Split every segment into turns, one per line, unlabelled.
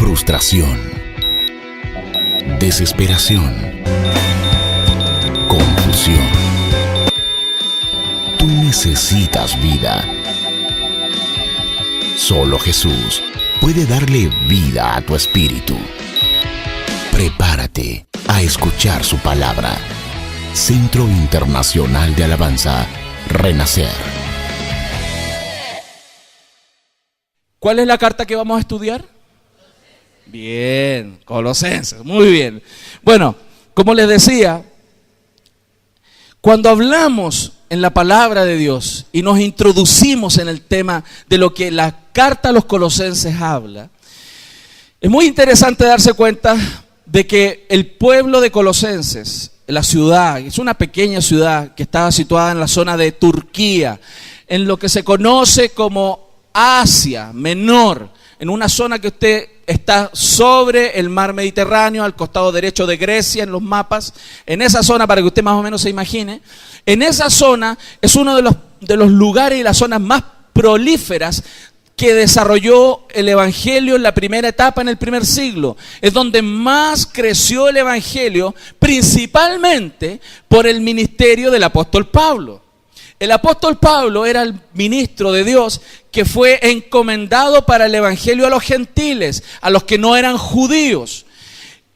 frustración, desesperación, confusión. Tú necesitas vida. Solo Jesús puede darle vida a tu espíritu. Prepárate a escuchar su palabra. Centro Internacional de Alabanza, Renacer.
¿Cuál es la carta que vamos a estudiar? Bien, Colosenses, muy bien. Bueno, como les decía, cuando hablamos en la palabra de Dios y nos introducimos en el tema de lo que la carta a los Colosenses habla, es muy interesante darse cuenta de que el pueblo de Colosenses, la ciudad, es una pequeña ciudad que estaba situada en la zona de Turquía, en lo que se conoce como Asia Menor, en una zona que usted está sobre el mar Mediterráneo, al costado derecho de Grecia en los mapas. En esa zona, para que usted más o menos se imagine, en esa zona es uno de los lugares y las zonas más prolíferas que desarrolló el evangelio en la primera etapa, en el primer siglo. Es donde más creció el evangelio, principalmente por el ministerio del apóstol Pablo. El apóstol Pablo era el ministro de Dios que fue encomendado para el evangelio a los gentiles, a los que no eran judíos.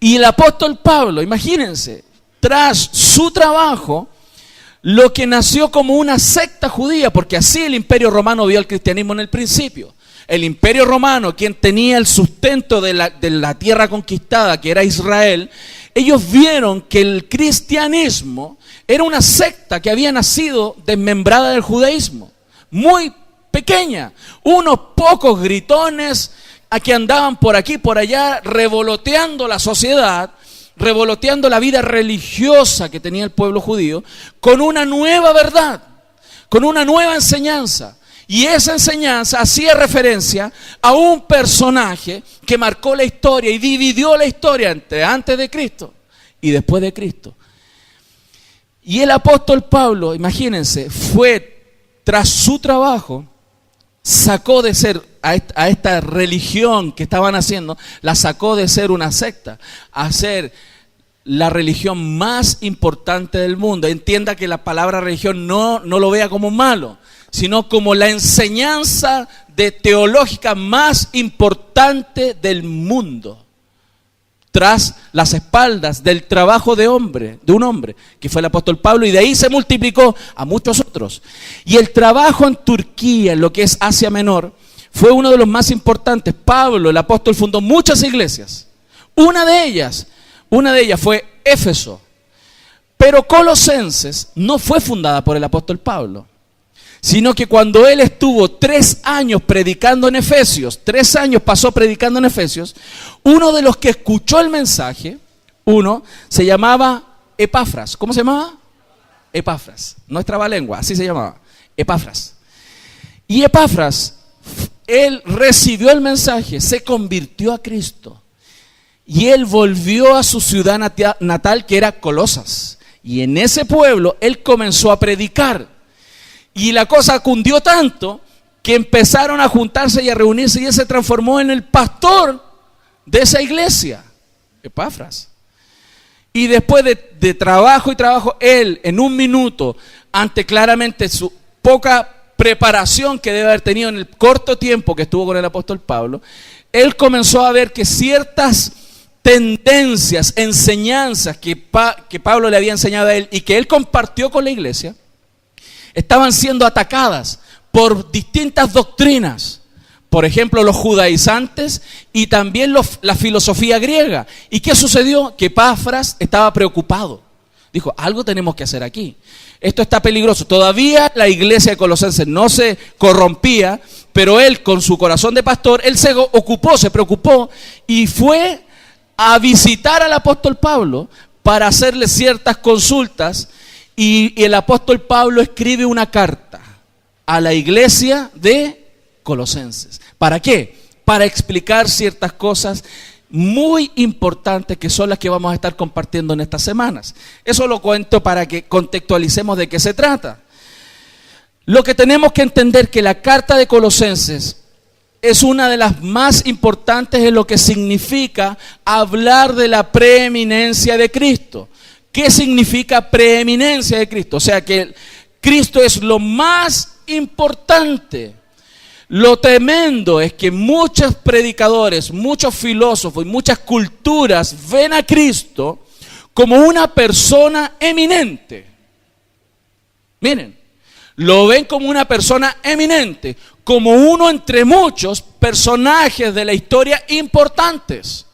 Y el apóstol Pablo, imagínense, tras su trabajo, lo que nació como una secta judía, porque así el Imperio Romano vio al cristianismo en el principio. El Imperio Romano, quien tenía el sustento de la tierra conquistada, que era Israel, ellos vieron que el cristianismo era una secta que había nacido desmembrada del judaísmo, muy pequeña, unos pocos gritones a que andaban por aquí y por allá revoloteando la sociedad, revoloteando la vida religiosa que tenía el pueblo judío, con una nueva verdad, con una nueva enseñanza. Y esa enseñanza hacía referencia a un personaje que marcó la historia y dividió la historia entre antes de Cristo y después de Cristo. Y el apóstol Pablo, imagínense, fue tras su trabajo, sacó de ser a esta religión que estaban haciendo, la sacó de ser una secta a ser la religión más importante del mundo. Entienda que la palabra religión no lo vea como malo, sino como la enseñanza teológica más importante del mundo, tras las espaldas del trabajo de un hombre, que fue el apóstol Pablo, y de ahí se multiplicó a muchos otros. Y el trabajo en Turquía, en lo que es Asia Menor, fue uno de los más importantes. Pablo, el apóstol, fundó muchas iglesias. Una de ellas fue Éfeso. Pero Colosenses no fue fundada por el apóstol Pablo, sino que cuando él estuvo 3 años predicando en Efesios, 3 años pasó predicando en Efesios, uno de los que escuchó el mensaje, se llamaba Epafras. ¿Cómo se llamaba? Epafras, no es trabalengua, así se llamaba, Epafras. Y Epafras, él recibió el mensaje, se convirtió a Cristo, y él volvió a su ciudad natal, que era Colosas, y en ese pueblo él comenzó a predicar. Y la cosa cundió tanto que empezaron a juntarse y a reunirse, y él se transformó en el pastor de esa iglesia, Epafras. Y después de trabajo y trabajo, él en un minuto, ante claramente su poca preparación que debe haber tenido en el corto tiempo que estuvo con el apóstol Pablo, él comenzó a ver que ciertas tendencias, enseñanzas que Pablo le había enseñado a él y que él compartió con la iglesia, estaban siendo atacadas por distintas doctrinas. Por ejemplo, los judaizantes y también la filosofía griega. ¿Y qué sucedió? Que Epafras estaba preocupado. Dijo, algo tenemos que hacer aquí. Esto está peligroso. Todavía la iglesia de Colosenses no se corrompía, pero él, con su corazón de pastor, él se preocupó y fue a visitar al apóstol Pablo para hacerle ciertas consultas. Y el apóstol Pablo escribe una carta a la iglesia de Colosenses. ¿Para qué? Para explicar ciertas cosas muy importantes que son las que vamos a estar compartiendo en estas semanas. Eso lo cuento para que contextualicemos de qué se trata. Lo que tenemos que entender es que la carta de Colosenses es una de las más importantes en lo que significa hablar de la preeminencia de Cristo. ¿Qué significa preeminencia de Cristo? O sea, que Cristo es lo más importante. Lo tremendo es que muchos predicadores, muchos filósofos y muchas culturas ven a Cristo como una persona eminente. Miren, lo ven como una persona eminente, como uno entre muchos personajes de la historia importantes,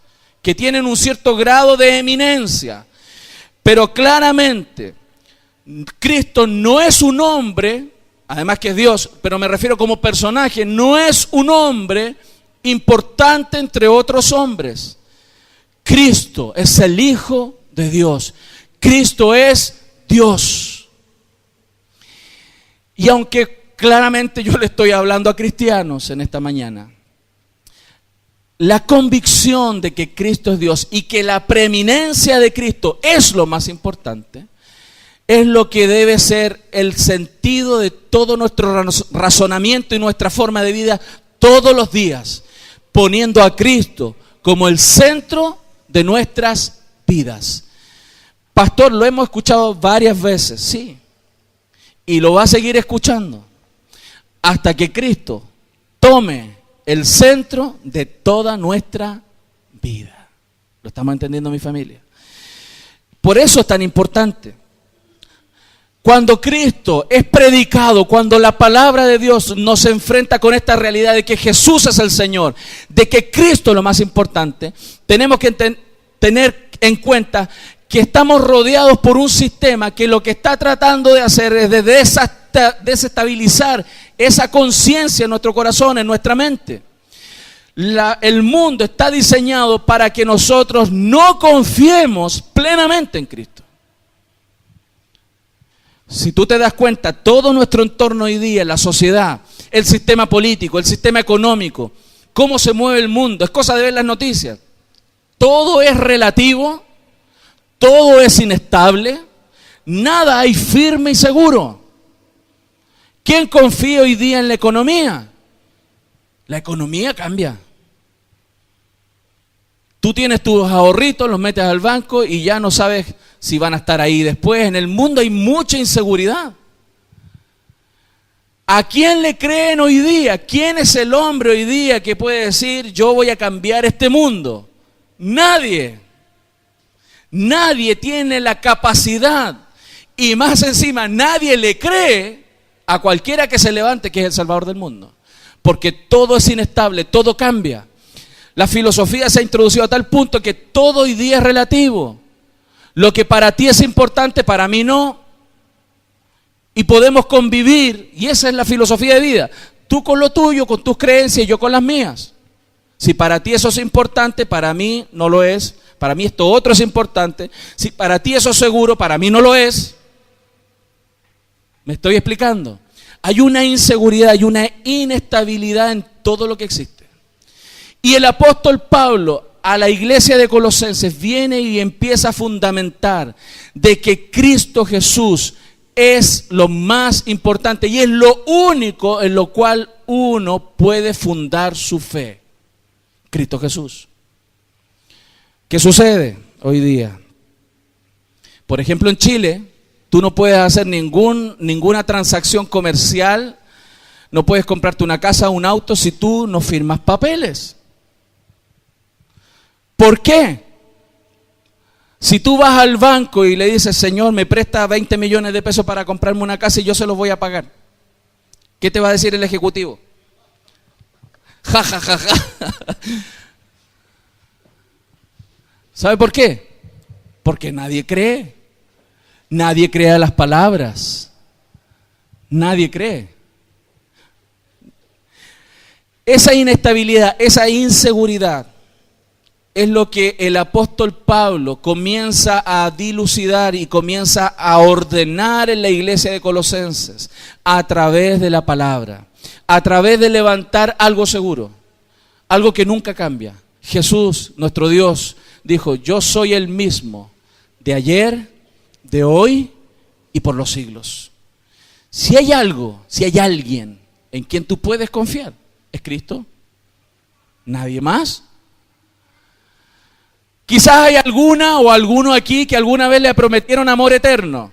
que tienen un cierto grado de eminencia. Pero claramente, Cristo no es un hombre, además que es Dios, pero me refiero como personaje, no es un hombre importante entre otros hombres. Cristo es el Hijo de Dios. Cristo es Dios. Y aunque claramente yo le estoy hablando a cristianos en esta mañana, la convicción de que Cristo es Dios y que la preeminencia de Cristo es lo más importante, es lo que debe ser el sentido de todo nuestro razonamiento y nuestra forma de vida todos los días, poniendo a Cristo como el centro de nuestras vidas. Pastor, lo hemos escuchado varias veces, sí, y lo va a seguir escuchando hasta que Cristo tome el centro de toda nuestra vida. ¿Lo estamos entendiendo, mi familia? Por eso es tan importante. Cuando Cristo es predicado, cuando la palabra de Dios nos enfrenta con esta realidad de que Jesús es el Señor, de que Cristo es lo más importante, tenemos que tener en cuenta que estamos rodeados por un sistema que lo que está tratando de hacer es de desestabilizar esa conciencia en nuestro corazón, en nuestra mente. El mundo está diseñado para que nosotros no confiemos plenamente en Cristo. Si tú te das cuenta, todo nuestro entorno hoy día, la sociedad, el sistema político, el sistema económico, cómo se mueve el mundo, es cosa de ver las noticias. Todo es relativo, todo es inestable, nada hay firme y seguro. ¿Quién confía hoy día en la economía? La economía cambia. Tú tienes tus ahorritos, los metes al banco y ya no sabes si van a estar ahí después. En el mundo hay mucha inseguridad. ¿A quién le creen hoy día? ¿Quién es el hombre hoy día que puede decir yo voy a cambiar este mundo? Nadie. Nadie tiene la capacidad y más encima nadie le cree a cualquiera que se levante que es el Salvador del mundo. Porque todo es inestable, todo cambia. La filosofía se ha introducido a tal punto que todo hoy día es relativo. Lo que para ti es importante, para mí no. Y podemos convivir, y esa es la filosofía de vida. Tú con lo tuyo, con tus creencias, y yo con las mías. Si para ti eso es importante, para mí no lo es. Para mí esto otro es importante. Si para ti eso es seguro, para mí no lo es. ¿Me estoy explicando? Hay una inseguridad, hay una inestabilidad en todo lo que existe. Y el apóstol Pablo a la iglesia de Colosenses viene y empieza a fundamentar de que Cristo Jesús es lo más importante y es lo único en lo cual uno puede fundar su fe. Cristo Jesús. ¿Qué sucede hoy día? Por ejemplo, en Chile, tú no puedes hacer ninguna transacción comercial, no puedes comprarte una casa o un auto si tú no firmas papeles. ¿Por qué? Si tú vas al banco y le dices, Señor, me presta 20 millones de pesos para comprarme una casa y yo se los voy a pagar, ¿qué te va a decir el ejecutivo? Ja, ja, ja, ja. ¿Sabe por qué? Porque nadie cree. Nadie cree a las palabras. Nadie cree. Esa inestabilidad, esa inseguridad es lo que el apóstol Pablo comienza a dilucidar y comienza a ordenar en la iglesia de Colosenses a través de la palabra, a través de levantar algo seguro, algo que nunca cambia. Jesús, nuestro Dios, dijo, yo soy el mismo de ayer, de hoy y por los siglos. Si hay algo, si hay alguien en quien tú puedes confiar, es Cristo. ¿Nadie más? Quizás hay alguna o alguno aquí que alguna vez le prometieron amor eterno.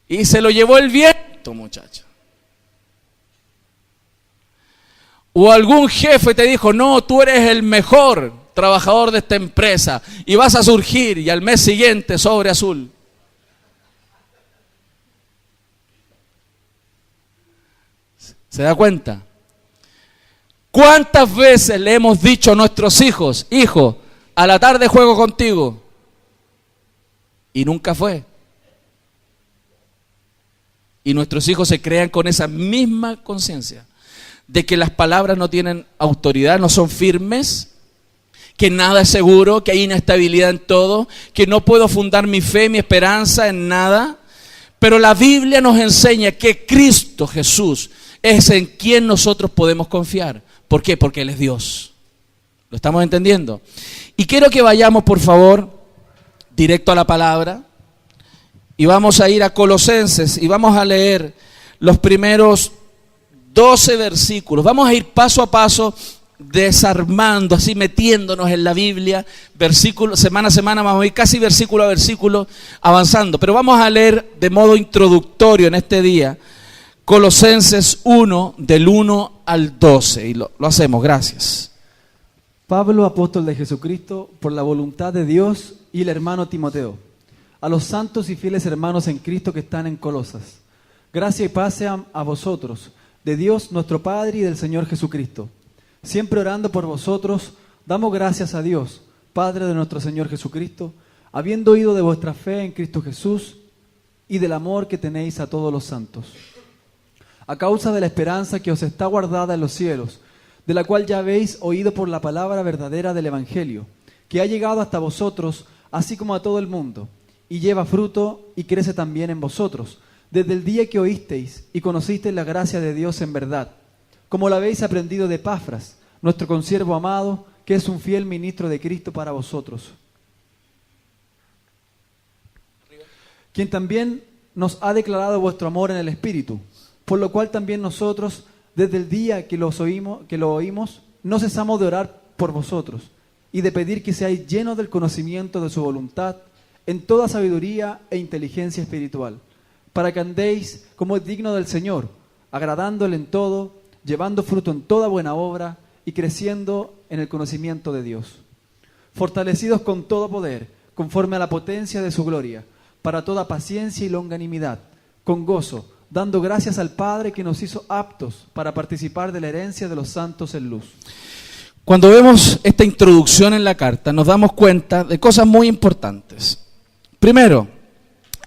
Y se lo llevó el viento, muchacho. O algún jefe te dijo, no, tú eres el mejor trabajador de esta empresa y vas a surgir, y al mes siguiente sobre azul. ¿Se da cuenta? ¿Cuántas veces le hemos dicho a nuestros hijos, hijo, a la tarde juego contigo? Y nunca fue. Y nuestros hijos se crean con esa misma conciencia de que las palabras no tienen autoridad, no son firmes, que nada es seguro, que hay inestabilidad en todo, que no puedo fundar mi fe, mi esperanza en nada. Pero la Biblia nos enseña que Cristo Jesús es en quien nosotros podemos confiar. ¿Por qué? Porque Él es Dios. ¿Lo estamos entendiendo? Y quiero que vayamos, por favor, directo a la palabra. Y vamos a ir a Colosenses y vamos a leer los primeros 12 versículos. Vamos a ir paso a paso, desarmando, así metiéndonos en la Biblia, versículo, semana a semana, vamos a ir casi versículo a versículo avanzando. Pero vamos a leer de modo introductorio en este día Colosenses 1, del 1 al 12. Y lo hacemos, gracias.
Pablo, apóstol de Jesucristo, por la voluntad de Dios, y el hermano Timoteo, a los santos y fieles hermanos en Cristo que están en Colosas. Gracia y paz sean a vosotros, de Dios nuestro Padre y del Señor Jesucristo. Siempre orando por vosotros, damos gracias a Dios, Padre de nuestro Señor Jesucristo, habiendo oído de vuestra fe en Cristo Jesús y del amor que tenéis a todos los santos. A causa de la esperanza que os está guardada en los cielos, de la cual ya habéis oído por la palabra verdadera del Evangelio, que ha llegado hasta vosotros, así como a todo el mundo, y lleva fruto y crece también en vosotros, desde el día que oísteis y conocisteis la gracia de Dios en verdad, como la habéis aprendido de Epafras, nuestro consiervo amado, que es un fiel ministro de Cristo para vosotros, quien también nos ha declarado vuestro amor en el Espíritu, por lo cual también nosotros, desde el día que lo oímos, no cesamos de orar por vosotros y de pedir que seáis llenos del conocimiento de su voluntad, en toda sabiduría e inteligencia espiritual, para que andéis como es digno del Señor, agradándole en todo, llevando fruto en toda buena obra y creciendo en el conocimiento de Dios, fortalecidos con todo poder, conforme a la potencia de su gloria, para toda paciencia y longanimidad, con gozo, dando gracias al Padre que nos hizo aptos para participar de la herencia de los santos en luz.
Cuando vemos esta introducción en la carta, nos damos cuenta de cosas muy importantes. Primero,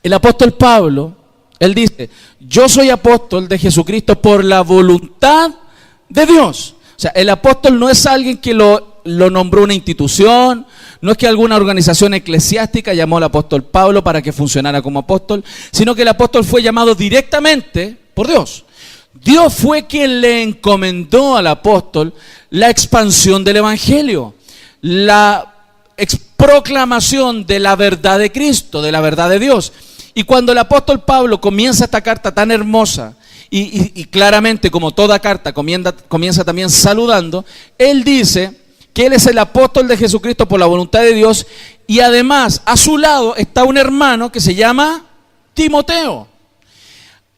el apóstol Pablo, él dice, yo soy apóstol de Jesucristo por la voluntad de Dios. O sea, el apóstol no es alguien que lo nombró una institución, no es que alguna organización eclesiástica llamó al apóstol Pablo para que funcionara como apóstol, sino que el apóstol fue llamado directamente por Dios. Dios fue quien le encomendó al apóstol la expansión del evangelio, la proclamación de la verdad de Cristo, de la verdad de Dios. Y cuando el apóstol Pablo comienza esta carta tan hermosa, y claramente como toda carta comienza también saludando, él dice que él es el apóstol de Jesucristo por la voluntad de Dios, y además a su lado está un hermano que se llama Timoteo.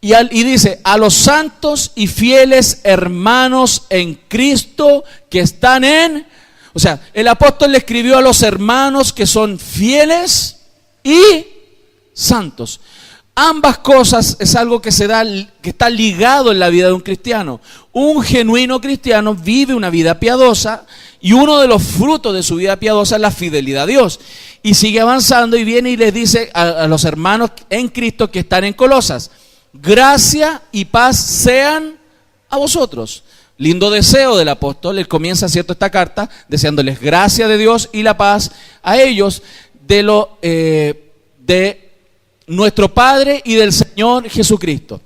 Y dice, a los santos y fieles hermanos en Cristo que están en... O sea, el apóstol le escribió a los hermanos que son fieles y santos. Ambas cosas es algo que se da, que está ligado en la vida de un cristiano. Un genuino cristiano vive una vida piadosa y uno de los frutos de su vida piadosa es la fidelidad a Dios. Y sigue avanzando y viene y les dice a los hermanos en Cristo que están en Colosas, gracia y paz sean a vosotros. Lindo deseo del apóstol. Él comienza, ¿cierto?, esta carta deseándoles gracia de Dios y la paz a ellos de nuestro Padre y del Señor Jesucristo.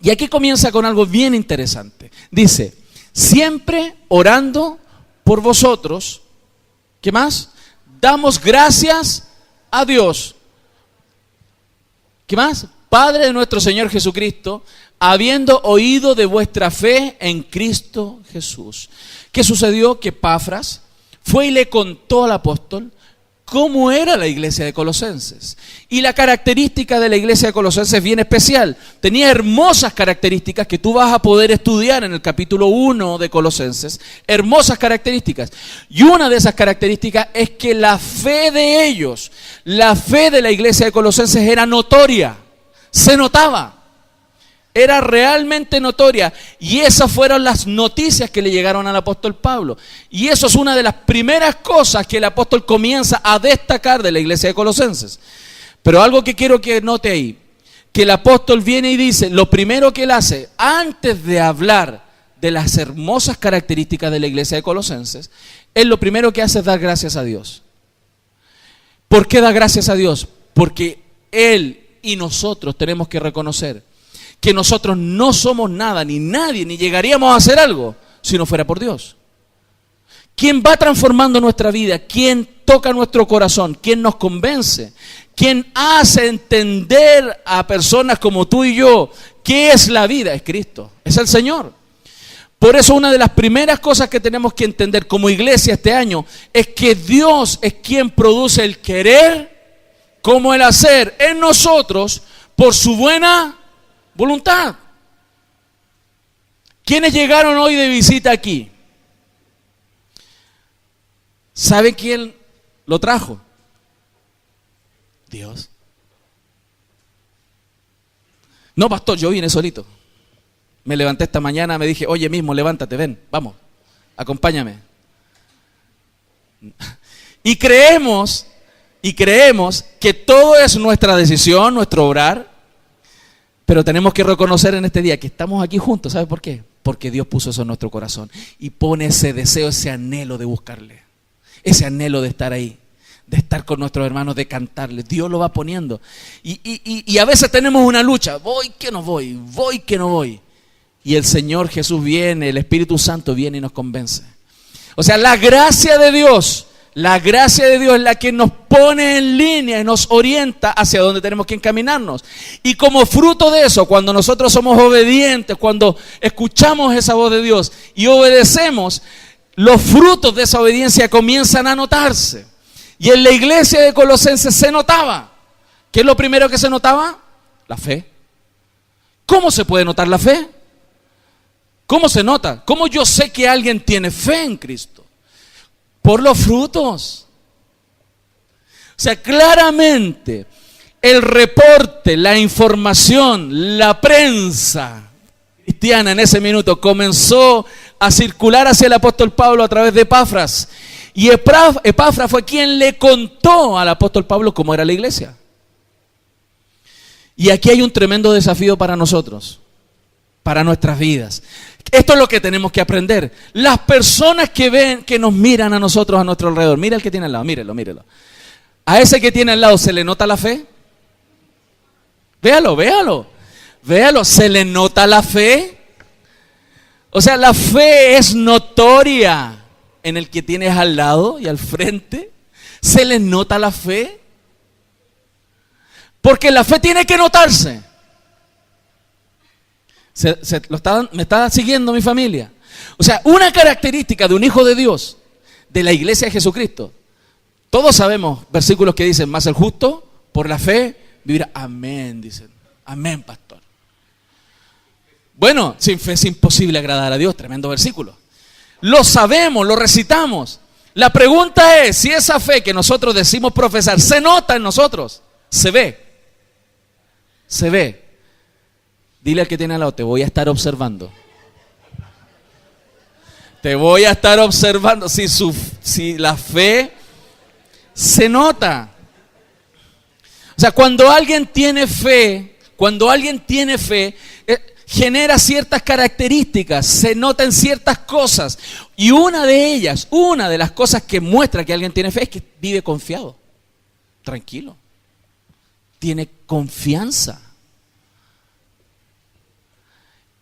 Y aquí comienza con algo bien interesante. Dice, siempre orando por vosotros, ¿qué más? Damos gracias a Dios. ¿Qué más? Padre de nuestro Señor Jesucristo, habiendo oído de vuestra fe en Cristo Jesús. ¿Qué sucedió? Que Epafras fue y le contó al apóstol cómo era la iglesia de Colosenses. Y la característica de la iglesia de Colosenses es bien especial. Tenía hermosas características que tú vas a poder estudiar en el capítulo 1 de Colosenses. Hermosas características. Y una de esas características es que la fe de ellos, la fe de la iglesia de Colosenses era notoria. Se notaba. Era realmente notoria, y esas fueron las noticias que le llegaron al apóstol Pablo. Y eso es una de las primeras cosas que el apóstol comienza a destacar de la iglesia de Colosenses. Pero algo que quiero que note ahí, que el apóstol viene y dice, lo primero que él hace, antes de hablar de las hermosas características de la iglesia de Colosenses, él lo primero que hace es dar gracias a Dios. ¿Por qué da gracias a Dios? Porque él y nosotros tenemos que reconocer que nosotros no somos nada, ni nadie, ni llegaríamos a hacer algo si no fuera por Dios. ¿Quién va transformando nuestra vida? ¿Quién toca nuestro corazón? ¿Quién nos convence? ¿Quién hace entender a personas como tú y yo qué es la vida? Es Cristo, es el Señor. Por eso una de las primeras cosas que tenemos que entender como iglesia este año es que Dios es quien produce el querer como el hacer en nosotros por su buena voluntad. ¿Quiénes llegaron hoy de visita aquí? ¿Sabe quién lo trajo? Dios. No, pastor, yo vine solito. Me levanté esta mañana, me dije, oye mismo, levántate, ven, vamos, acompáñame. Y creemos que todo es nuestra decisión, nuestro obrar. Pero tenemos que reconocer en este día que estamos aquí juntos. ¿Sabe por qué? Porque Dios puso eso en nuestro corazón y pone ese deseo, ese anhelo de buscarle, ese anhelo de estar ahí, de estar con nuestros hermanos, de cantarle. Dios lo va poniendo. Y a veces tenemos una lucha, voy que no voy, voy que no voy. Y el Señor Jesús viene, el Espíritu Santo viene y nos convence. O sea, la gracia de Dios es la que nos pone en línea y nos orienta hacia donde tenemos que encaminarnos. Y como fruto de eso, cuando nosotros somos obedientes, cuando escuchamos esa voz de Dios y obedecemos, los frutos de esa obediencia comienzan a notarse. Y en la iglesia de Colosenses se notaba. ¿Qué es lo primero que se notaba? La fe. ¿Cómo se puede notar la fe? ¿Cómo se nota? ¿Cómo yo sé que alguien tiene fe en Cristo? Por los frutos. O sea, claramente el reporte, la información, la prensa cristiana en ese minuto comenzó a circular hacia el apóstol Pablo a través de Epafras. Y Epafras fue quien le contó al apóstol Pablo cómo era la iglesia. Y aquí hay un tremendo desafío para nosotros, para nuestras vidas. Esto es lo que tenemos que aprender. Las personas que ven, que nos miran a nosotros a nuestro alrededor. Mira el que tiene al lado, mírelo. A ese que tiene al lado, ¿se le nota la fe? Véalo. ¿Se le nota la fe? O sea, la fe es notoria en el que tienes al lado y al frente. ¿Se le nota la fe? Porque la fe tiene que notarse. Me está siguiendo mi familia. O sea, una característica de un hijo de Dios, de la iglesia de Jesucristo. Todos sabemos versículos que dicen, más el justo por la fe vivirá. Amén, dicen. Amén, pastor. Bueno, sin fe es imposible agradar a Dios. Tremendo versículo. Lo sabemos, lo recitamos. La pregunta es, si esa fe que nosotros decimos profesar se nota en nosotros, se ve. Dile al que tiene al lado, te voy a estar observando. Te voy a estar observando si la fe se nota. O sea, cuando alguien tiene fe, genera ciertas características, se notan ciertas cosas. Y una de las cosas que muestra que alguien tiene fe es que vive confiado, tranquilo, tiene confianza.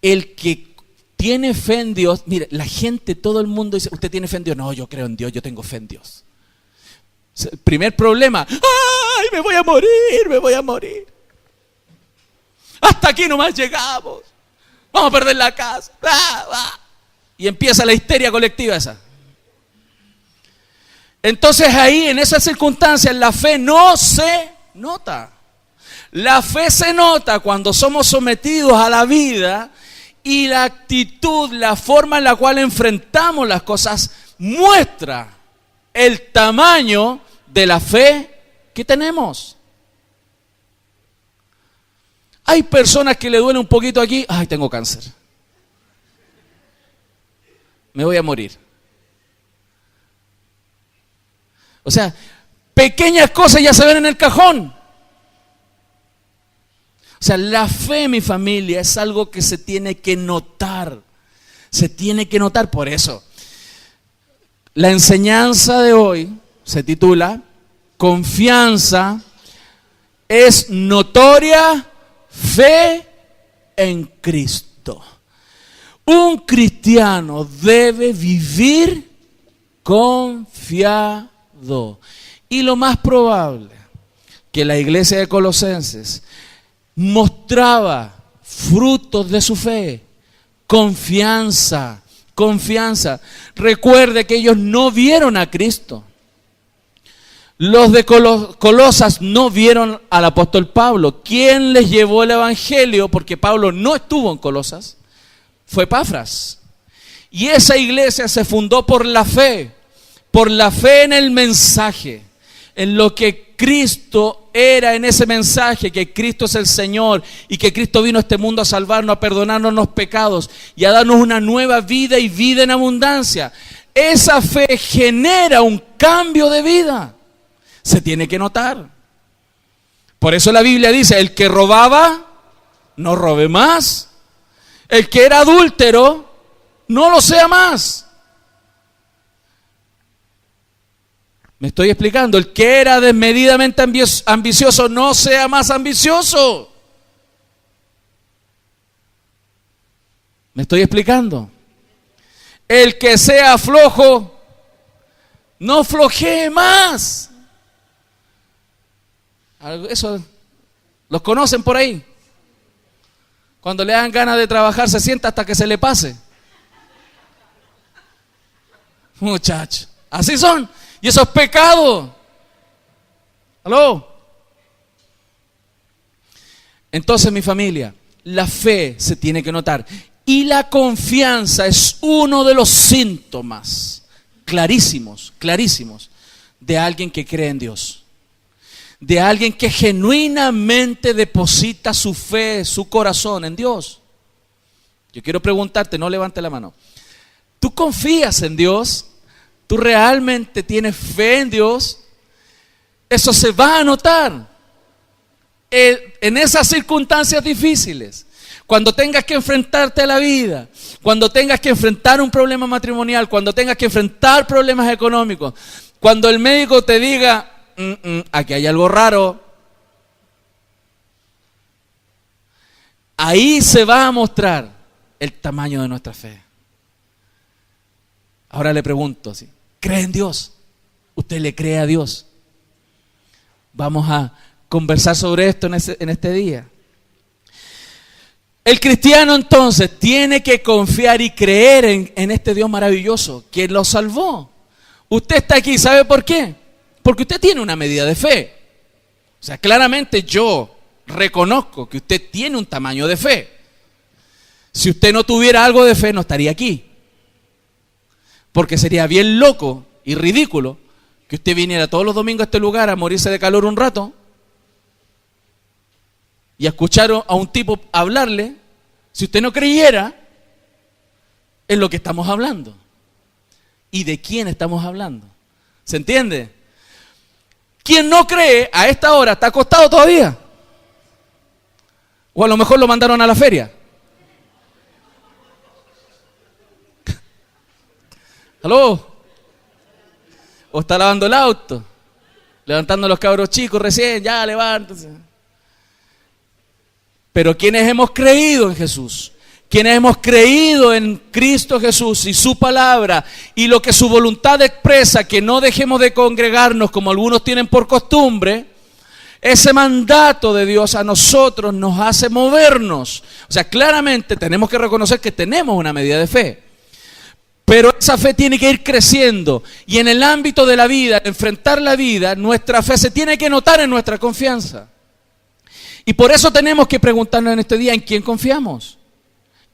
El que tiene fe en Dios, mire, la gente, todo el mundo dice, ¿usted tiene fe en Dios? No, yo creo en Dios, yo tengo fe en Dios. El primer problema, ¡ay, me voy a morir! Hasta aquí nomás llegamos. vamos a perder la casa. Y empieza la histeria colectiva esa. Entonces ahí, en esas circunstancias, la fe no se nota. La fe se nota cuando somos sometidos a la vida y la actitud, la forma en la cual enfrentamos las cosas muestra el tamaño de la fe que tenemos. Hay personas que le duele un poquito aquí, ay, tengo cáncer. Me voy a morir. O sea, pequeñas cosas ya se ven en el cajón. O sea, la fe, mi familia, es algo que se tiene que notar. Se tiene que notar. Por eso, la enseñanza de hoy se titula Confianza es notoria fe en Cristo. Un cristiano debe vivir confiado. Y lo más probable que la iglesia de Colosenses mostraba frutos de su fe, confianza. Recuerde que ellos no vieron a Cristo. Los de Colosas no vieron al apóstol Pablo. ¿Quién les llevó el evangelio? Porque Pablo no estuvo en Colosas. Fue Epafras. Y esa iglesia se fundó por la fe en el mensaje, en lo que Cristo era en ese mensaje, que Cristo es el Señor y que Cristo vino a este mundo a salvarnos, a perdonarnos los pecados y a darnos una nueva vida y vida en abundancia. Esa fe genera un cambio de vida. Se tiene que notar. Por eso la Biblia dice, el que robaba, no robe más. El que era adúltero, no lo sea más. ¿Me estoy explicando? El que era desmedidamente ambicioso, no sea más ambicioso. ¿Me estoy explicando? El que sea flojo, no flojee más. Eso, ¿los conocen por ahí? Cuando le dan ganas de trabajar, se sienta hasta que se le pase. Muchachos, así son. Y eso es pecado. ¿Aló? Entonces, mi familia, la fe se tiene que notar. Y la confianza es uno de los síntomas clarísimos de alguien que cree en Dios. De alguien que genuinamente deposita su fe, su corazón en Dios. Yo quiero preguntarte, no levante la mano. ¿Tú confías en Dios? ¿Tú realmente tienes fe en Dios? Eso se va a notar en esas circunstancias difíciles. Cuando tengas que enfrentarte a la vida, cuando tengas que enfrentar un problema matrimonial, cuando tengas que enfrentar problemas económicos, cuando el médico te diga, aquí hay algo raro, ahí se va a mostrar el tamaño de nuestra fe. Ahora le pregunto, ¿sí? ¿Cree en Dios? ¿Usted le cree a Dios? Vamos a conversar sobre esto en este día. El cristiano entonces tiene que confiar y creer en este Dios maravilloso que lo salvó. Usted está aquí, ¿sabe por qué? Porque usted tiene una medida de fe. O sea, claramente yo reconozco que usted tiene un tamaño de fe. Si usted no tuviera algo de fe, no estaría aquí. Porque sería bien loco y ridículo que usted viniera todos los domingos a este lugar a morirse de calor un rato y a escuchar a un tipo hablarle si usted no creyera en lo que estamos hablando. ¿Y de quién estamos hablando? ¿Se entiende? Quien no cree a esta hora está acostado todavía. O a lo mejor lo mandaron a la feria. ¿Aló? O está lavando el auto, levantando a los cabros chicos recién, ya levántense. Pero quienes hemos creído en Jesús, quienes hemos creído en Cristo Jesús y su palabra y lo que su voluntad expresa, que no dejemos de congregarnos como algunos tienen por costumbre, Ese mandato de Dios a nosotros nos hace movernos. O sea, claramente tenemos que reconocer que tenemos una medida de fe. Pero esa fe tiene que ir creciendo. Y en el ámbito de la vida, enfrentar la vida, nuestra fe se tiene que notar en nuestra confianza. Y por eso tenemos que preguntarnos en este día, ¿en quién confiamos?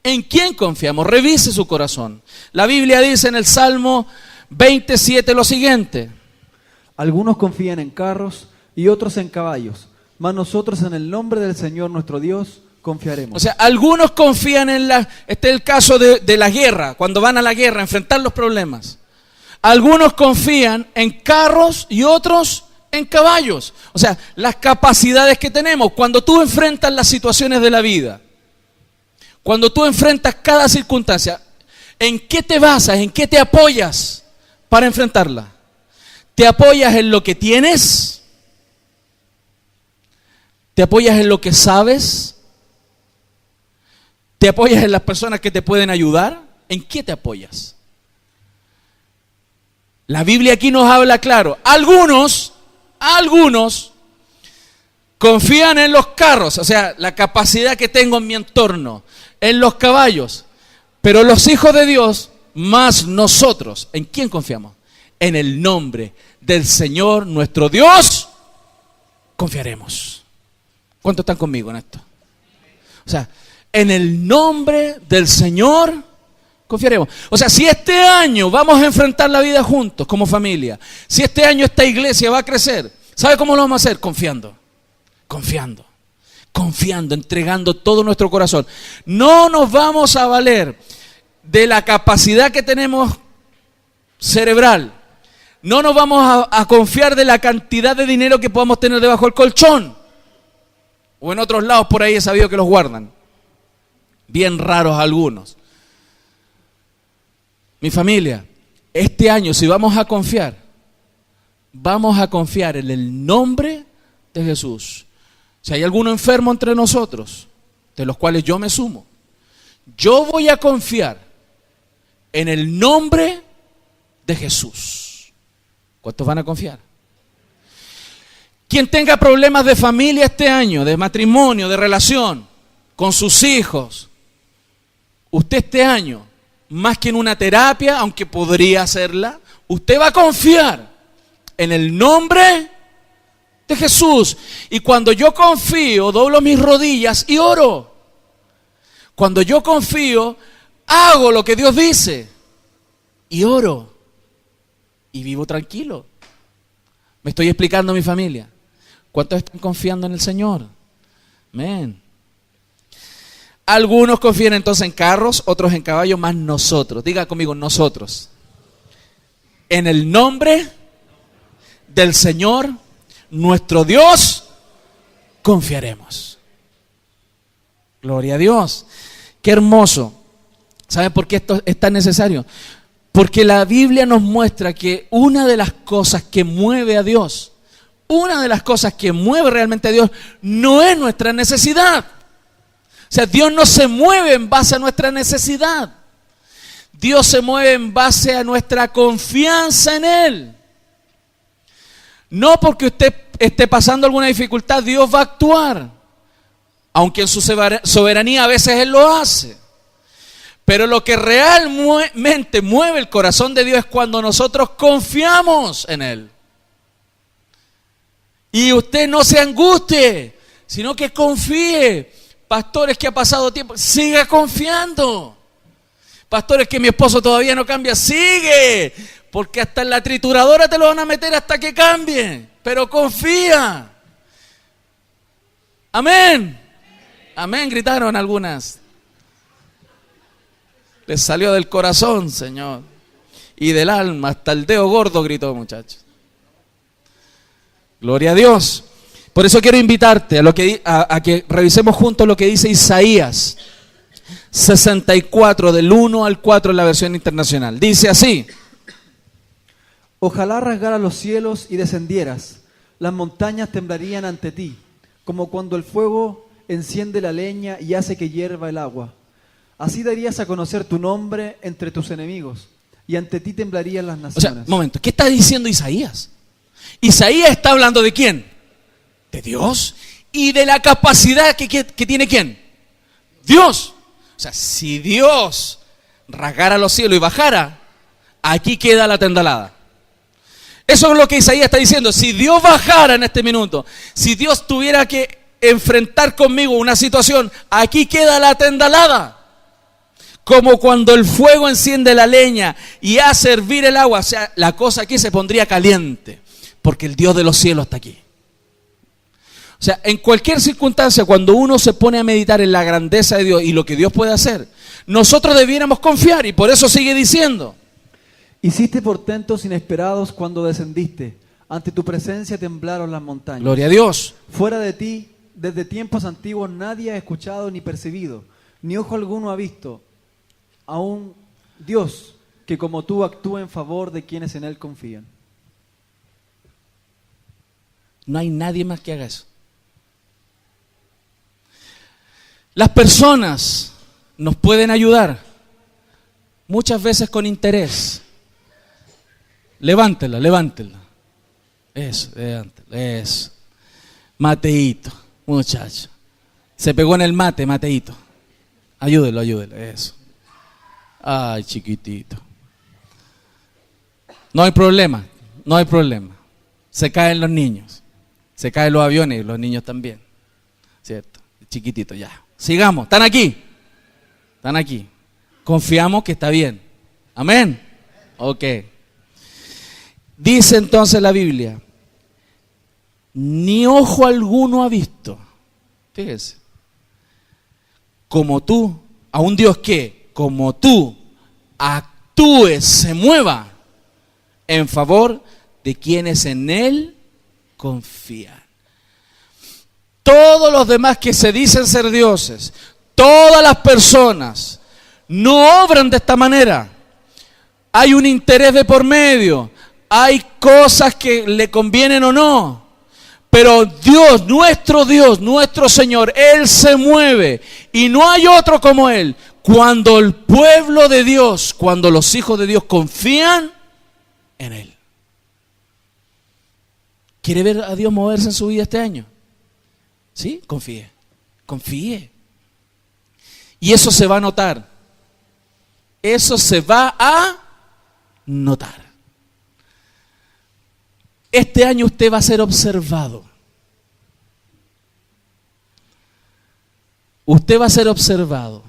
¿En quién confiamos? Revise su corazón. La Biblia dice en el Salmo 27 lo siguiente.
Algunos confían en carros y otros en caballos, mas nosotros en el nombre del Señor nuestro Dios confiaremos.
O sea, algunos confían en este es el caso de la guerra, cuando van a la guerra, a enfrentar los problemas. Algunos confían en carros y otros en caballos. O sea, las capacidades que tenemos. Cuando tú enfrentas las situaciones de la vida, cuando tú enfrentas cada circunstancia, ¿en qué te basas? ¿En qué te apoyas para enfrentarla? ¿Te apoyas en lo que tienes? ¿Te apoyas en lo que sabes? ¿Te apoyas en las personas que te pueden ayudar? ¿En qué te apoyas? La Biblia aquí nos habla claro. Algunos confían en los carros, o sea, la capacidad que tengo en mi entorno, en los caballos. Pero los hijos de Dios, más nosotros, ¿en quién confiamos? En el nombre del Señor nuestro Dios, confiaremos. ¿Cuántos están conmigo en esto? O sea, en el nombre del Señor confiaremos. O sea, si este año vamos a enfrentar la vida juntos como familia, si este año esta iglesia va a crecer, ¿sabe cómo lo vamos a hacer? Confiando, entregando todo nuestro corazón. No nos vamos a valer de la capacidad que tenemos cerebral. No nos vamos a confiar de la cantidad de dinero que podamos tener debajo del colchón. O en otros lados por ahí he sabido que los guardan. Bien raros algunos. Mi familia, este año si vamos a confiar en el nombre de Jesús. Si hay alguno enfermo entre nosotros, de los cuales yo me sumo, yo voy a confiar en el nombre de Jesús. ¿Cuántos van a confiar? Quien tenga problemas de familia este año, de matrimonio, de relación, con sus hijos, usted este año, más que en una terapia, aunque podría hacerla, usted va a confiar en el nombre de Jesús. Y cuando yo confío, doblo mis rodillas y oro. Cuando yo confío, hago lo que Dios dice y oro y vivo tranquilo. ¿Me estoy explicando a mi familia? ¿Cuántos están confiando en el Señor? Amén. Algunos confían entonces en carros, otros en caballos, más nosotros. Diga conmigo, nosotros. En el nombre del Señor, nuestro Dios, confiaremos. Gloria a Dios. Qué hermoso. ¿Saben por qué esto es tan necesario? Porque la Biblia nos muestra que una de las cosas que mueve a Dios, una de las cosas que mueve realmente a Dios, no es nuestra necesidad. O sea, Dios no se mueve en base a nuestra necesidad. Dios se mueve en base a nuestra confianza en Él. No porque usted esté pasando alguna dificultad, Dios va a actuar. Aunque en su soberanía a veces Él lo hace. Pero lo que realmente mueve el corazón de Dios es cuando nosotros confiamos en Él. Y usted no se angustie, sino que confíe. Pastores que ha pasado tiempo, siga confiando. Pastores que mi esposo todavía no cambia, sigue. Porque hasta en la trituradora te lo van a meter hasta que cambie. Pero confía. Amén. Amén, gritaron algunas. Les salió del corazón, Señor. Y del alma, hasta el dedo gordo gritó, muchachos. Gloria a Dios. Por eso quiero invitarte a que revisemos juntos lo que dice Isaías 64, del 1 al 4 en la versión internacional. Dice así:
ojalá rasgaras los cielos y descendieras, las montañas temblarían ante ti, como cuando el fuego enciende la leña y hace que hierva el agua. Así darías a conocer tu nombre entre tus enemigos, y ante ti temblarían las naciones.
O sea, momento, ¿qué está diciendo Isaías? Isaías está hablando ¿de quién? de Dios y de la capacidad que tiene ¿quién? Dios. O sea, si Dios rasgara los cielos y bajara, aquí queda la tendalada. Eso es lo que Isaías está diciendo. Si Dios bajara en este minuto, si Dios tuviera que enfrentar conmigo una situación, aquí queda la tendalada. Como cuando el fuego enciende la leña y hace hervir el agua, o sea, la cosa aquí se pondría caliente, porque el Dios de los cielos está aquí. O sea, en cualquier circunstancia, cuando uno se pone a meditar en la grandeza de Dios y lo que Dios puede hacer, nosotros debiéramos confiar, y por eso sigue diciendo:
hiciste portentos inesperados cuando descendiste. Ante tu presencia temblaron las montañas.
Gloria a Dios.
Fuera de ti, desde tiempos antiguos, nadie ha escuchado ni percibido, ni ojo alguno ha visto a un Dios que como tú actúa en favor de quienes en Él confían.
No hay nadie más que haga eso. Las personas nos pueden ayudar, muchas veces con interés. Levántela. Eso, levántela, eso. Mateito, muchacho. Se pegó en el mate, Mateito. Ayúdelo, eso. Ay, chiquitito. No hay problema. Se caen los niños. Se caen los aviones y los niños también. ¿Cierto? Chiquitito, ya. Sigamos. ¿Están aquí? Confiamos que está bien. Amén. Ok. Dice entonces la Biblia: ni ojo alguno ha visto. Fíjese. Como tú, a un Dios que, como tú, actúe, se mueva en favor de quienes en Él confían. Todos los demás que se dicen ser dioses, todas las personas, no obran de esta manera. Hay un interés de por medio, hay cosas que le convienen o no, pero Dios, nuestro Señor, Él se mueve y no hay otro como Él. Cuando el pueblo de Dios, cuando los hijos de Dios confían en Él. ¿Quiere ver a Dios moverse en su vida este año? ¿Sí? Confíe. Y eso se va a notar. Eso se va a notar. Este año usted va a ser observado. Usted va a ser observado.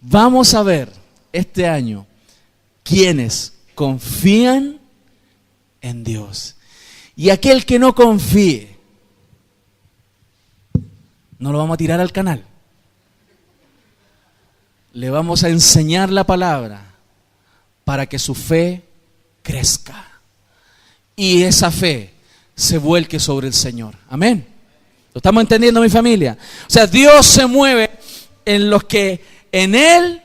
Vamos a ver este año quienes confían en Dios. Y aquel que no confíe, no lo vamos a tirar al canal. Le vamos a enseñar la palabra para que su fe crezca. Y esa fe se vuelque sobre el Señor. Amén. ¿Lo estamos entendiendo, mi familia? O sea, Dios se mueve en los que en Él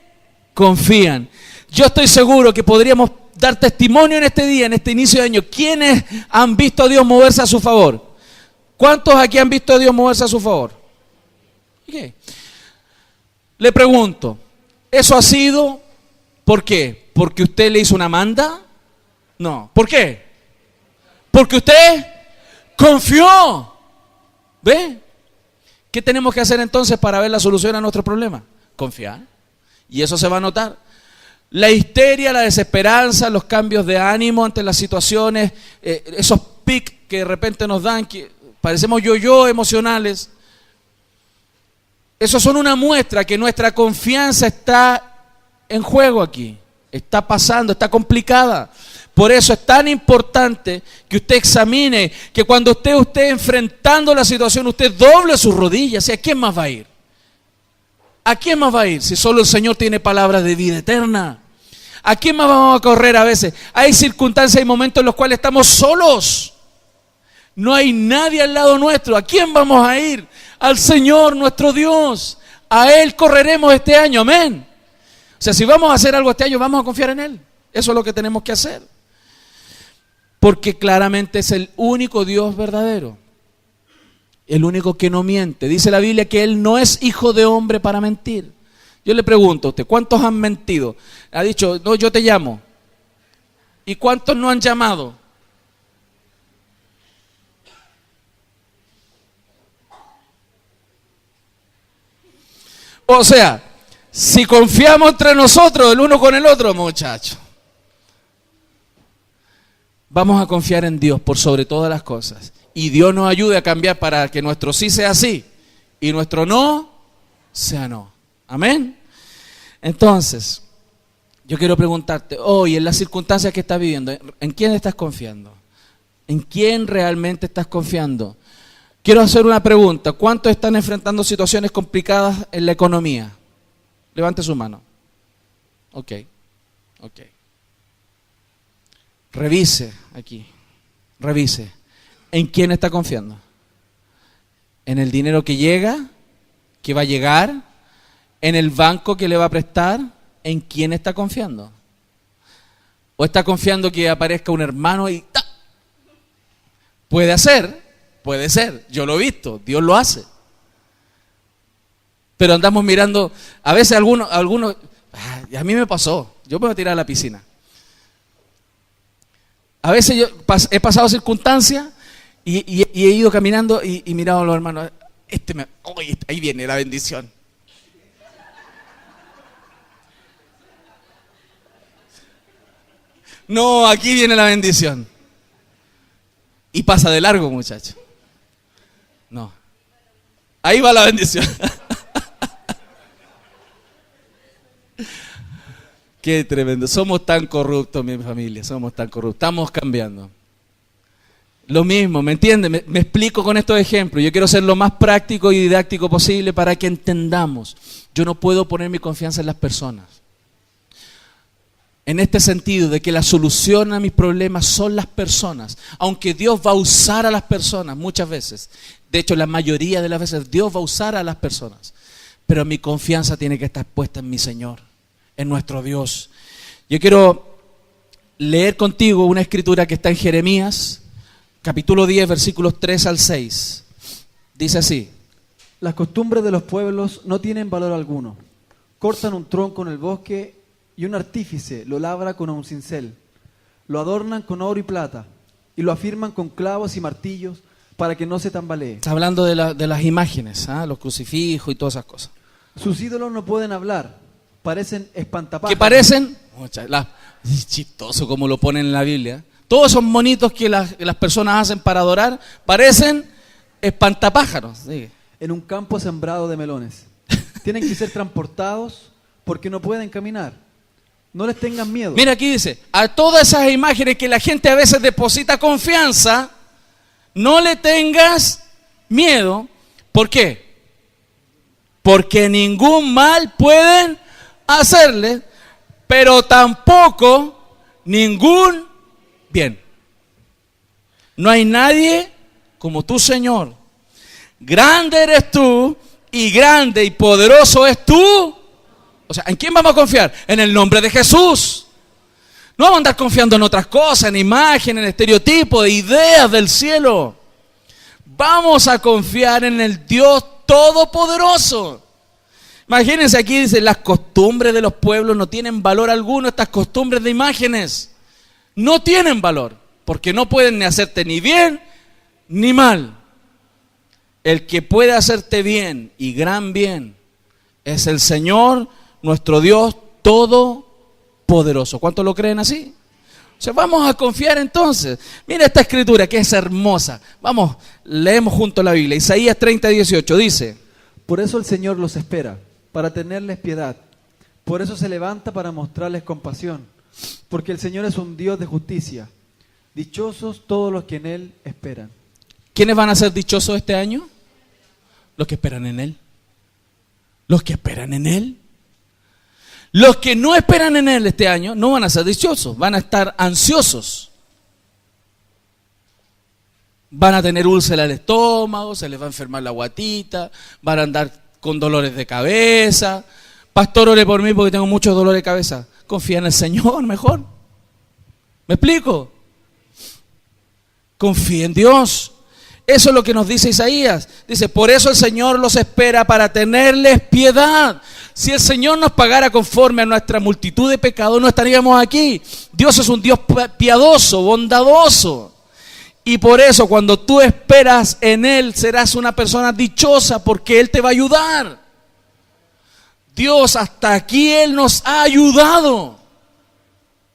confían. Yo estoy seguro que podríamos dar testimonio en este día, en este inicio de año. ¿Quiénes han visto a Dios moverse a su favor? ¿Cuántos aquí han visto a Dios moverse a su favor? Okay. Le pregunto, ¿eso ha sido por qué? ¿Porque usted le hizo una manda? No. ¿Por qué? Porque usted confió. ¿Ve? ¿Qué tenemos que hacer entonces para ver la solución a nuestro problema? Confiar. Y eso se va a notar. La histeria, la desesperanza, los cambios de ánimo ante las situaciones, esos pics que de repente nos dan, que parecemos yo-yo emocionales. Esos son una muestra que nuestra confianza está en juego aquí. Está pasando, está complicada. Por eso es tan importante que usted examine, que cuando usted esté enfrentando la situación, usted doble sus rodillas. ¿Y a quién más va a ir? ¿A quién más va a ir? Si solo el Señor tiene palabras de vida eterna. ¿A quién más vamos a correr a veces? Hay circunstancias y momentos en los cuales estamos solos. No hay nadie al lado nuestro. ¿A quién vamos a ir? Al Señor, nuestro Dios. A Él correremos este año. Amén. O sea, si vamos a hacer algo este año, vamos a confiar en Él. Eso es lo que tenemos que hacer. Porque claramente es el único Dios verdadero. El único que no miente. Dice la Biblia que Él no es hijo de hombre para mentir. Yo le pregunto a usted, ¿cuántos han mentido? Ha dicho, no, yo te llamo. ¿Y cuántos no han llamado? O sea, si confiamos entre nosotros, el uno con el otro, muchachos, vamos a confiar en Dios por sobre todas las cosas. Y Dios nos ayude a cambiar para que nuestro sí sea sí y nuestro no sea no. Amén. Entonces, yo quiero preguntarte, hoy en las circunstancias que estás viviendo, ¿en quién estás confiando? ¿En quién realmente estás confiando? Quiero hacer una pregunta. ¿Cuántos están enfrentando situaciones complicadas en la economía? Levante su mano. Ok. Revise aquí. Revise. ¿En quién está confiando? ¿En el dinero que llega? ¿Que va a llegar? ¿En el banco que le va a prestar? ¿En quién está confiando? ¿O está confiando que aparezca un hermano y ¡ta! Puede ser, yo lo he visto, Dios lo hace. Pero andamos mirando, a veces algunos, a mí me pasó, yo me voy a tirar a la piscina. A veces yo he pasado circunstancias y he ido caminando y mirado a los hermanos, ahí viene la bendición. No, aquí viene la bendición. Y pasa de largo, muchacho. No. Ahí va la bendición. Qué tremendo. Somos tan corruptos, mi familia. Somos tan corruptos. Estamos cambiando. Lo mismo, ¿me entienden? Me explico con estos ejemplos. Yo quiero ser lo más práctico y didáctico posible para que entendamos. Yo no puedo poner mi confianza en las personas. En este sentido de que la solución a mis problemas son las personas. Aunque Dios va a usar a las personas muchas veces. De hecho, la mayoría de las veces Dios va a usar a las personas. Pero mi confianza tiene que estar puesta en mi Señor, en nuestro Dios. Yo quiero leer contigo una escritura que está en Jeremías, capítulo 10, versículos 3 al 6. Dice así:
Las costumbres de los pueblos no tienen valor alguno. Cortan un tronco en el bosque y un artífice lo labra con un cincel. Lo adornan con oro y plata y lo afirman con clavos y martillos para que no se tambalee.
Está hablando de las imágenes, los crucifijos y todas esas cosas.
Sus ídolos no pueden hablar, parecen espantapájaros.
¿Qué parecen? Chistoso como lo ponen en la Biblia. Todos esos monitos que las personas hacen para adorar parecen espantapájaros. Sí.
En un campo sembrado de melones. Tienen que ser transportados porque no pueden caminar. No les tengan miedo.
Mira aquí dice, a todas esas imágenes que la gente a veces deposita confianza, no le tengas miedo. ¿Por qué? Porque ningún mal pueden hacerle, pero tampoco ningún bien. No hay nadie como tu Señor. Grande eres tú y grande y poderoso es tú. O sea, ¿en quién vamos a confiar? En el nombre de Jesús. No vamos a andar confiando en otras cosas, en imágenes, en estereotipos, de ideas del cielo. Vamos a confiar en el Dios Todopoderoso. Imagínense aquí, dice, las costumbres de los pueblos no tienen valor alguno. Estas costumbres de imágenes no tienen valor, porque no pueden ni hacerte ni bien ni mal. El que puede hacerte bien y gran bien es el Señor, nuestro Dios Todopoderoso. ¿Cuántos lo creen así? O sea, vamos a confiar entonces. Mira esta escritura que es hermosa. Vamos, leemos junto la Biblia. Isaías 30:18 dice:
Por eso el Señor los espera, para tenerles piedad. Por eso se levanta para mostrarles compasión. Porque el Señor es un Dios de justicia. Dichosos todos los que en Él esperan.
¿Quiénes van a ser dichosos este año? Los que esperan en Él. Los que esperan en Él. Los que no esperan en Él este año no van a ser dichosos, van a estar ansiosos. Van a tener úlcera al estómago, se les va a enfermar la guatita, van a andar con dolores de cabeza. Pastor, ore por mí porque tengo muchos dolores de cabeza. Confía en el Señor mejor. ¿Me explico? Confía en Dios. Eso es lo que nos dice Isaías. Dice, por eso el Señor los espera para tenerles piedad. Si el Señor nos pagara conforme a nuestra multitud de pecados, no estaríamos aquí. Dios es un Dios piadoso, bondadoso. Y por eso cuando tú esperas en Él, serás una persona dichosa porque Él te va a ayudar. Dios, hasta aquí Él nos ha ayudado.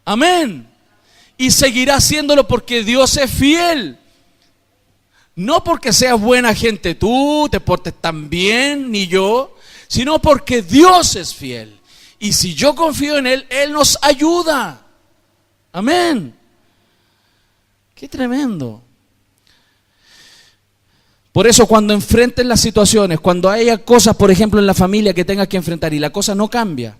Amén. Y seguirá haciéndolo porque Dios es fiel. No porque seas buena gente tú, te portes tan bien, ni yo, sino porque Dios es fiel. Y si yo confío en Él, Él nos ayuda. Amén. Qué tremendo. Por eso cuando enfrenten las situaciones, cuando haya cosas, por ejemplo, en la familia que tengas que enfrentar y la cosa no cambia,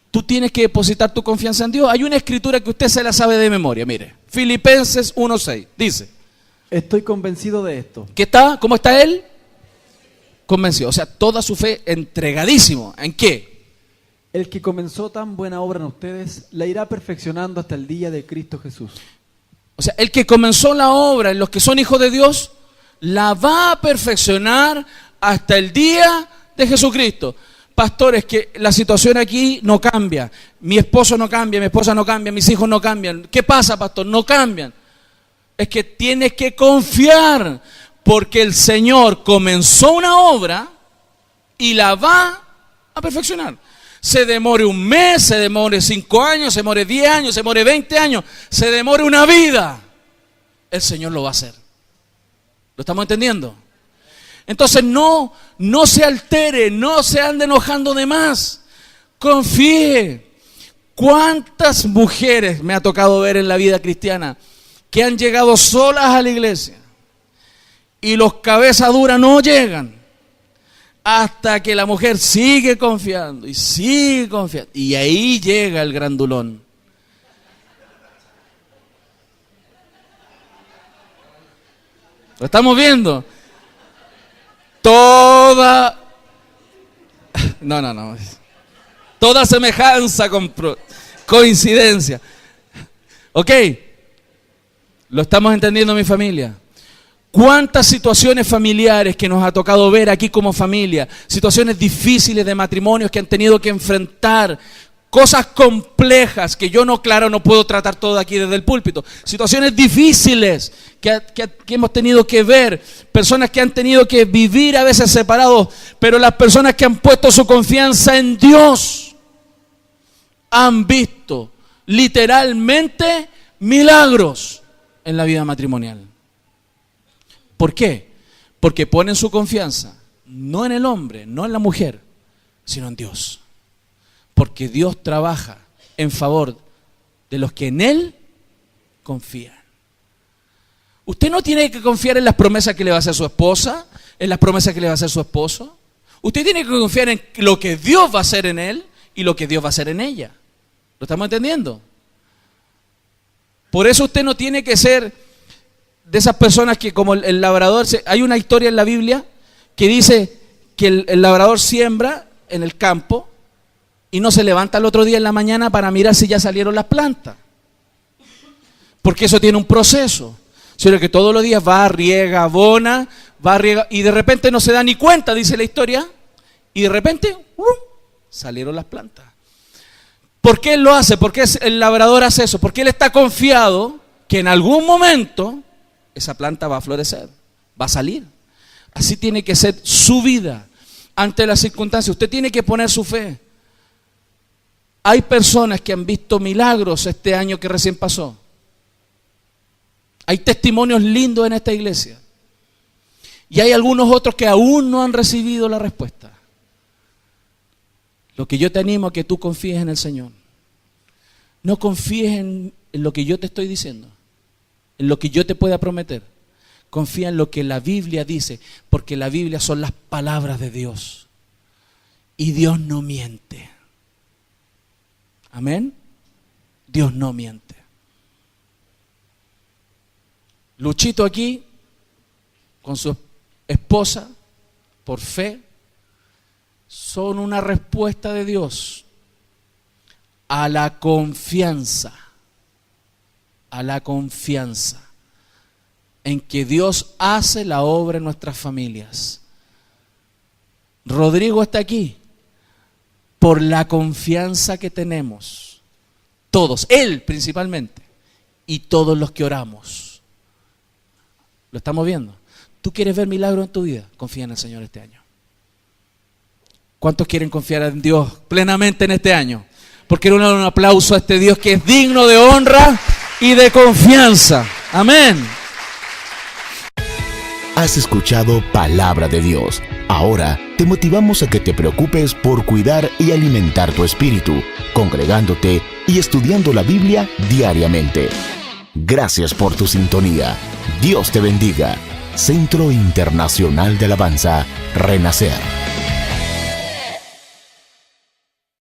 tú tienes que depositar tu confianza en Dios. Hay una escritura que usted se la sabe de memoria, mire. Filipenses 1:6, dice.
Estoy convencido de esto.
¿Qué está? ¿Cómo está él? Convencido. O sea, toda su fe entregadísimo. ¿En qué?
El que comenzó tan buena obra en ustedes, la irá perfeccionando hasta el día de Cristo Jesús.
O sea, el que comenzó la obra en los que son hijos de Dios, la va a perfeccionar hasta el día de Jesucristo. Pastor, es que la situación aquí no cambia. Mi esposo no cambia, mi esposa no cambia, mis hijos no cambian. ¿Qué pasa, pastor? No cambian. Es que tienes que confiar, porque el Señor comenzó una obra y la va a perfeccionar. Se demore un mes, se demore 5 años, se demore 10 años, se demore 20 años, se demore una vida, el Señor lo va a hacer. ¿Lo estamos entendiendo? Entonces no se altere, no se ande enojando de más. Confíe. ¿Cuántas mujeres me ha tocado ver en la vida cristiana que han llegado solas a la iglesia y los cabezas duras no llegan hasta que la mujer sigue confiando y sigue confiando, y ahí llega el grandulón? ¿Lo estamos viendo? Toda semejanza con coincidencia. ¿Ok? ¿Lo estamos entendiendo, mi familia? ¿Cuántas situaciones familiares que nos ha tocado ver aquí como familia? Situaciones difíciles de matrimonios que han tenido que enfrentar, cosas complejas que yo no puedo tratar todo aquí desde el púlpito. Situaciones difíciles que hemos tenido que ver, personas que han tenido que vivir a veces separados, pero las personas que han puesto su confianza en Dios han visto literalmente milagros en la vida matrimonial. ¿Por qué? Porque ponen su confianza no en el hombre, no en la mujer, sino en Dios. Porque Dios trabaja en favor de los que en Él confían. Usted no tiene que confiar en las promesas que le va a hacer su esposa, en las promesas que le va a hacer su esposo. Usted tiene que confiar en lo que Dios va a hacer en él y lo que Dios va a hacer en ella. ¿Lo estamos entendiendo? Por eso usted no tiene que ser de esas personas que, como el labrador, hay una historia en la Biblia que dice que el labrador siembra en el campo y no se levanta el otro día en la mañana para mirar si ya salieron las plantas. Porque eso tiene un proceso. Sino que todos los días va, riega, abona, y de repente no se da ni cuenta, dice la historia, y de repente salieron las plantas. ¿Por qué él lo hace? ¿Por qué el labrador hace eso? Porque él está confiado que en algún momento esa planta va a florecer, va a salir. Así tiene que ser su vida ante las circunstancias. Usted tiene que poner su fe. Hay personas que han visto milagros este año que recién pasó. Hay testimonios lindos en esta iglesia. Y hay algunos otros que aún no han recibido la respuesta. Lo que yo te animo a que tú confíes en el Señor. No confíes en lo que yo te estoy diciendo, en lo que yo te pueda prometer. Confía en lo que la Biblia dice, porque la Biblia son las palabras de Dios. Y Dios no miente. Amén. Dios no miente. Luchito aquí, con su esposa, por fe, son una respuesta de Dios a la confianza en que Dios hace la obra en nuestras familias. Rodrigo está aquí por la confianza que tenemos, todos, él principalmente, y todos los que oramos. ¿Lo estamos viendo? ¿Tú quieres ver milagros en tu vida? Confía en el Señor este año. ¿Cuántos quieren confiar en Dios plenamente en este año? Porque quiero dar un aplauso a este Dios que es digno de honra y de confianza. Amén.
Has escuchado Palabra de Dios. Ahora te motivamos a que te preocupes por cuidar y alimentar tu espíritu, congregándote y estudiando la Biblia diariamente. Gracias por tu sintonía. Dios te bendiga. Centro Internacional de Alabanza, Renacer.